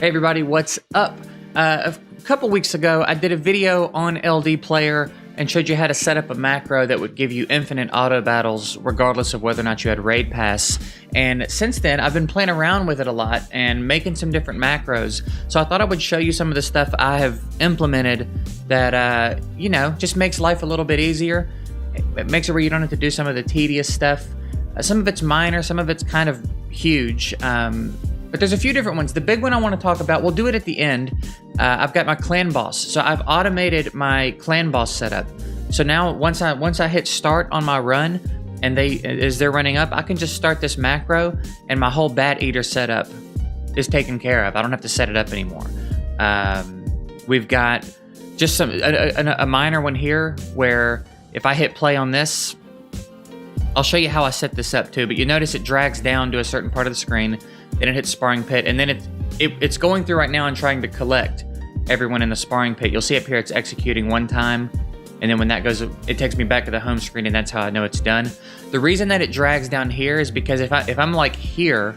Hey everybody, what's up? A couple weeks ago, I did a video on LD Player and showed you how to set up a macro that would give you infinite auto battles regardless of whether or not you had raid pass. And since then, I've been playing around with it a lot and making some different macros. So I thought I would show you some of the stuff I have implemented that, just makes life a little bit easier. It makes it where you don't have to do some of the tedious stuff. Some of it's minor, some of it's kind of huge. But there's a few different ones. The big one I want to talk about, we'll do it at the end. I've got my clan boss. So I've automated my clan boss setup. So now once I hit start on my run and as they're running up, I can just start this macro and my whole bat eater setup is taken care of. I don't have to set it up anymore. We've got just a minor one here where if I hit play on this, I'll show you how I set this up too, but you notice it drags down to a certain part of the screen, then it hits sparring pit, and then it's going through right now and trying to collect everyone in the sparring pit. You'll see up here it's executing one time, and then when that goes, it takes me back to the home screen, and that's how I know it's done. The reason that it drags down here is because if I'm like here,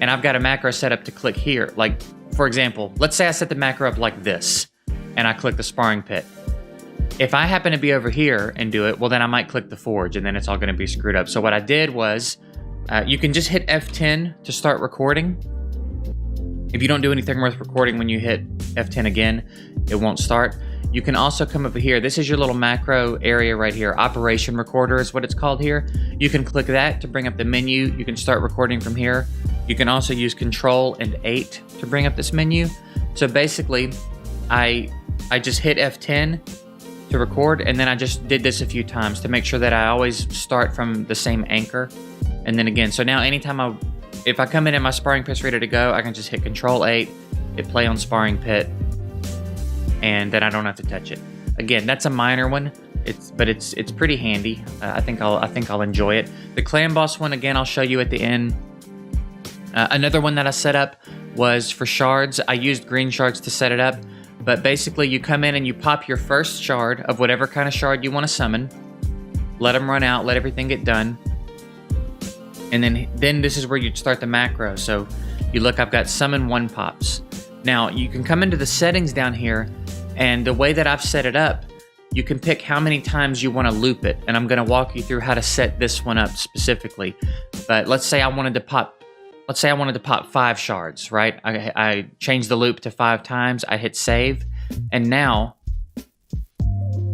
and I've got a macro set up to click here, like for example, let's say I set the macro up like this, and I click the sparring pit. If I happen to be over here and do it, well then I might click the forge and then it's all gonna be screwed up. So what I did was, you can just hit F10 to start recording. If you don't do anything worth recording when you hit F10 again, it won't start. You can also come over here. This is your little macro area right here. Operation recorder is what it's called here. You can click that to bring up the menu. You can start recording from here. You can also use Control and 8 to bring up this menu. So basically, I just hit F10 to record, and then I just did this a few times to make sure that I always start from the same anchor. And then again, so now anytime if I come in and my sparring pit's ready to go, I can just hit Control 8, hit play on sparring pit, and then I don't have to touch it. Again, that's a minor one. It's pretty handy. I think I'll enjoy it. The clan boss one, again, I'll show you at the end. Another one that I set up was for shards. I used green shards to set it up. But basically, you come in and you pop your first shard of whatever kind of shard you want to summon. Let them run out, let everything get done. And then this is where you start the macro. So you look, I've got summon 1 pops. Now, you can come into the settings down here, and the way that I've set it up, you can pick how many times you want to loop it. And I'm going to walk you through how to set this one up specifically. But let's say I wanted to pop 5 shards, right? I changed the loop to 5 times, I hit save, and now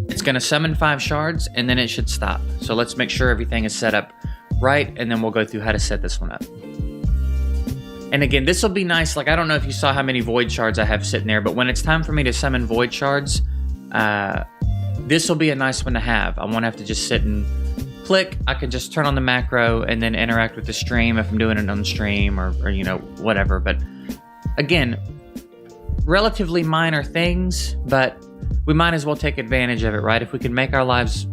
it's gonna summon 5 shards and then it should stop. So let's make sure everything is set up right, and then we'll go through how to set this one up. And again, this will be nice, like I don't know if you saw how many void shards I have sitting there, but when it's time for me to summon void shards, this will be a nice one to have. I won't have to just sit and click. I can just turn on the macro and then interact with the stream if I'm doing it on the stream or whatever. But again, relatively minor things, but we might as well take advantage of it, right? If we can make our lives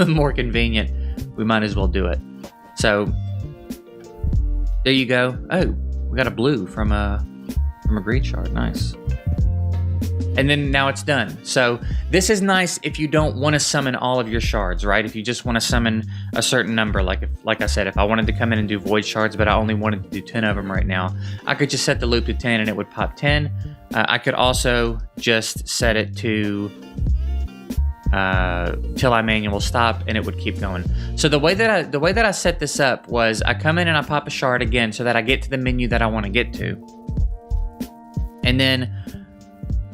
more convenient, we might as well do it. So there you go. Oh, we got a blue from a green shard. Nice. And then now it's done. So this is nice if you don't want to summon all of your shards, right? If you just want to summon a certain number, like I said, if I wanted to come in and do void shards, but I only wanted to do 10 of them right now, I could just set the loop to 10 and it would pop 10. I could also just set it to till I manual stop and it would keep going. So the way that I set this up was I come in and I pop a shard again so that I get to the menu that I want to get to. And then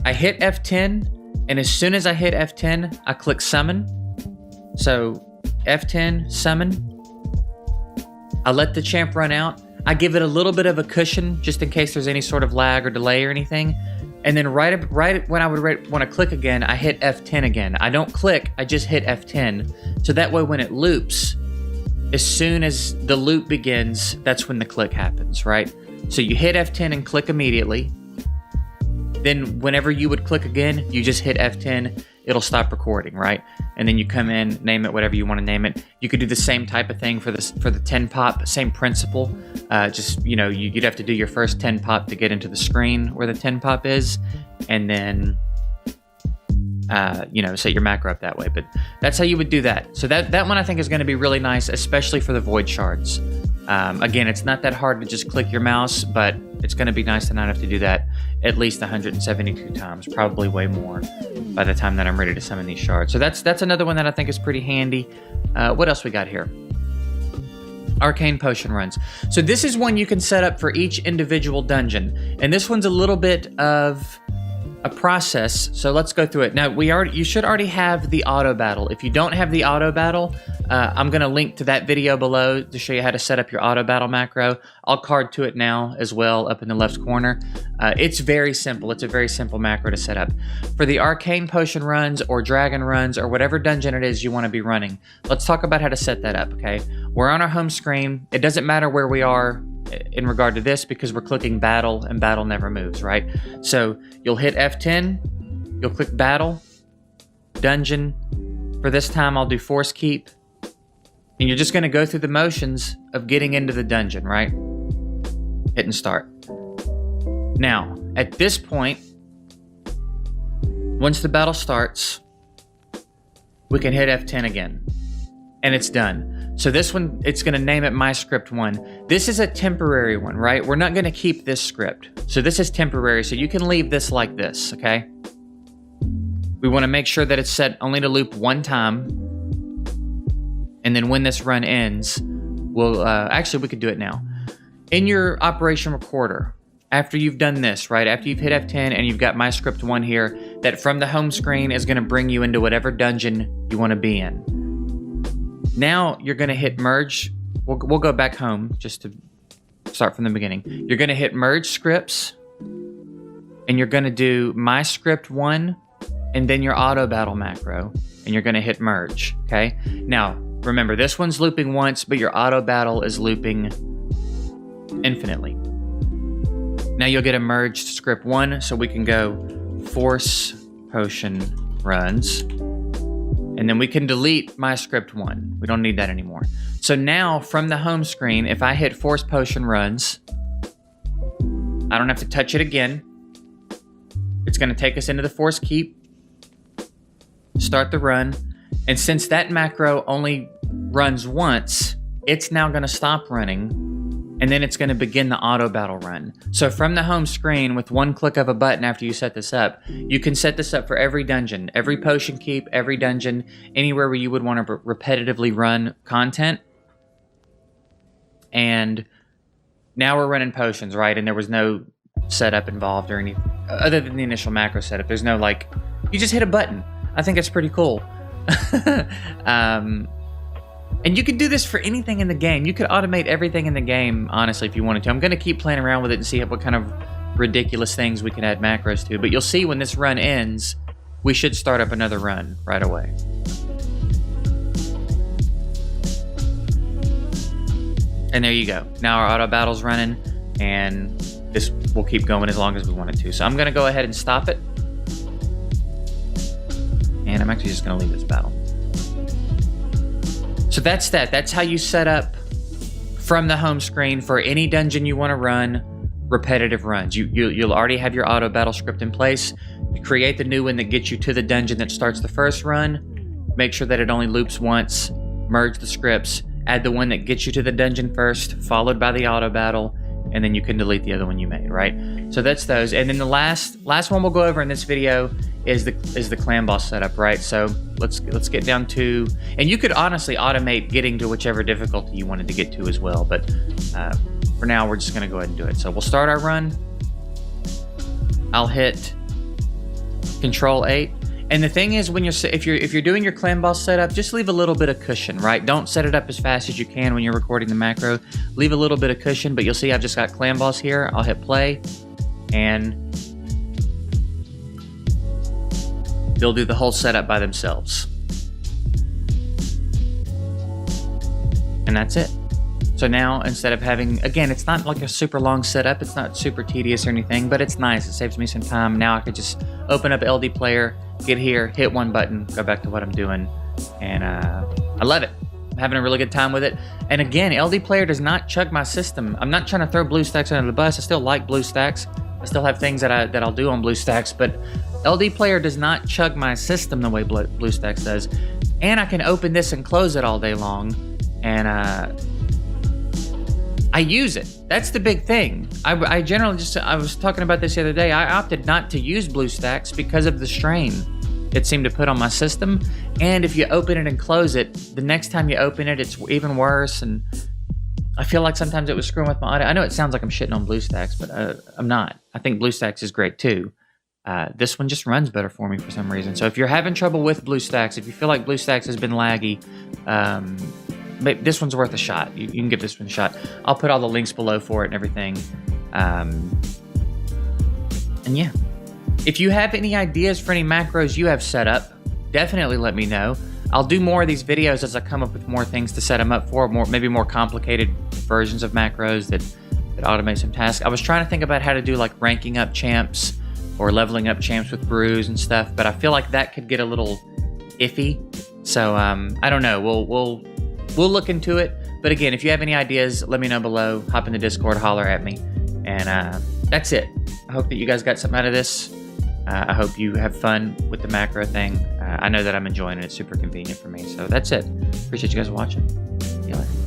I hit F10, and as soon as I hit F10, I click summon. So F10, summon. I let the champ run out. I give it a little bit of a cushion just in case there's any sort of lag or delay or anything. And then right when I would want to click again, I hit F10 again. I don't click, I just hit F10. So that way when it loops, as soon as the loop begins, that's when the click happens, right? So you hit F10 and click immediately. Then whenever you would click again, you just hit F10, it'll stop recording, right? And then you come in, name it whatever you want to name it. You could do the same type of thing for the 10 pop, same principle. Just, you'd have to do your first 10 pop to get into the screen where the 10 pop is, and then, set your macro up that way. But that's how you would do that. So that one I think is going to be really nice, especially for the void shards. Again, it's not that hard to just click your mouse, but it's going to be nice to not have to do that at least 172 times, probably way more by the time that I'm ready to summon these shards. So that's another one that I think is pretty handy. What else we got here? Arcane potion runs. So this is one you can set up for each individual dungeon, and this one's a little bit of a process, so let's go through it. Now, you should already have the auto battle. If you don't have the auto battle, I'm going to link to that video below to show you how to set up your auto battle macro. I'll card to it now as well up in the left corner. It's very simple. It's a very simple macro to set up. For the arcane potion runs or dragon runs or whatever dungeon it is you want to be running, let's talk about how to set that up, okay? We're on our home screen. It doesn't matter where we are in regard to this because we're clicking battle and battle never moves, right? So you'll hit F10, you'll click battle, dungeon. For this time, I'll do force keep. And you're just going to go through the motions of getting into the dungeon, right? Hitting start. Now, at this point, once the battle starts, we can hit F10 again. And it's done. So this one, it's going to name it My Script 1. This is a temporary one, right? We're not going to keep this script. So this is temporary, so you can leave this like this, okay? We want to make sure that it's set only to loop one time. And then when this run ends, we'll, actually we could do it now. In your operation recorder, after you've done this, right? After you've hit F10 and you've got My Script 1 here, that from the home screen is going to bring you into whatever dungeon you want to be in. Now you're going to hit merge. We'll go back home just to start from the beginning. You're going to hit merge scripts and you're going to do My Script 1 and then your auto battle macro and you're going to hit merge, okay? Now, remember, this one's looping once, but your auto battle is looping infinitely. Now you'll get a merged script 1, so we can go force potion runs. And then we can delete My Script 1. We don't need that anymore. So now from the home screen, if I hit force potion runs, I don't have to touch it again. It's going to take us into the force keep, start the run. And since that macro only runs once, it's now going to stop running. And then it's going to begin the auto battle run. So from the home screen, with one click of a button after you set this up, you can set this up for every dungeon, every potion keep, every dungeon, anywhere where you would want to repetitively run content. And now we're running potions, right? And there was no setup involved or any, other than the initial macro setup. There's no like, you just hit a button. I think it's pretty cool. And you could do this for anything in the game. You could automate everything in the game, honestly, if you wanted to. I'm going to keep playing around with it and see what kind of ridiculous things we can add macros to. But you'll see when this run ends, we should start up another run right away. And there you go. Now our auto battle's running, and this will keep going as long as we want it to. So I'm going to go ahead and stop it. And I'm actually just going to leave this battle. So that's that. That's how you set up from the home screen for any dungeon you want to run repetitive runs. You'll already have your auto battle script in place. You create the new one that gets you to the dungeon that starts the first run. Make sure that it only loops once. Merge the scripts. Add the one that gets you to the dungeon first, followed by the auto battle, and then you can delete the other one you made, right? So that's those. And then the last one we'll go over in this video is the clan boss setup, right? So let's get down to, and you could honestly automate getting to whichever difficulty you wanted to get to as well, but for now we're just gonna go ahead and do it. So we'll start our run. I'll hit Control 8. And the thing is, when if you're doing your clan boss setup, just leave a little bit of cushion, right? Don't set it up as fast as you can when you're recording the macro. Leave a little bit of cushion, but you'll see I've just got clan boss here. I'll hit play, and they'll do the whole setup by themselves. And that's it. So now, instead of having, again, it's not like a super long setup. It's not super tedious or anything, but it's nice. It saves me some time. Now I could just open up LD Player, get here, hit one button, go back to what I'm doing, and I love it. I'm having a really good time with it. And again, LD Player does not chug my system. I'm not trying to throw BlueStacks under the bus. I still like BlueStacks. I still have things that I'll do on BlueStacks, but LD Player does not chug my system the way BlueStacks does. And I can open this and close it all day long, and I use it. That's the big thing. I generally I was talking about this the other day. I opted not to use BlueStacks because of the strain it seemed to put on my system. And if you open it and close it, the next time you open it, it's even worse. And I feel like sometimes it was screwing with my audio. I know it sounds like I'm shitting on BlueStacks, but I'm not. I think BlueStacks is great too. This one just runs better for me for some reason. So if you're having trouble with BlueStacks, if you feel like BlueStacks has been laggy, this one's worth a shot. You can give this one a shot. I'll put all the links below for it and everything. And yeah. If you have any ideas for any macros you have set up, definitely let me know. I'll do more of these videos as I come up with more things to set them up for, maybe more complicated versions of macros that automate some tasks. I was trying to think about how to do like ranking up champs or leveling up champs with brews and stuff, but I feel like that could get a little iffy. So I don't know. We'll look into it. But again, if you have any ideas, let me know below. Hop in the Discord, holler at me, and that's it. I hope that you guys got something out of this. I hope you have fun with the macro thing. I know that I'm enjoying it. It's super convenient for me. So that's it. Appreciate you guys watching. See you later.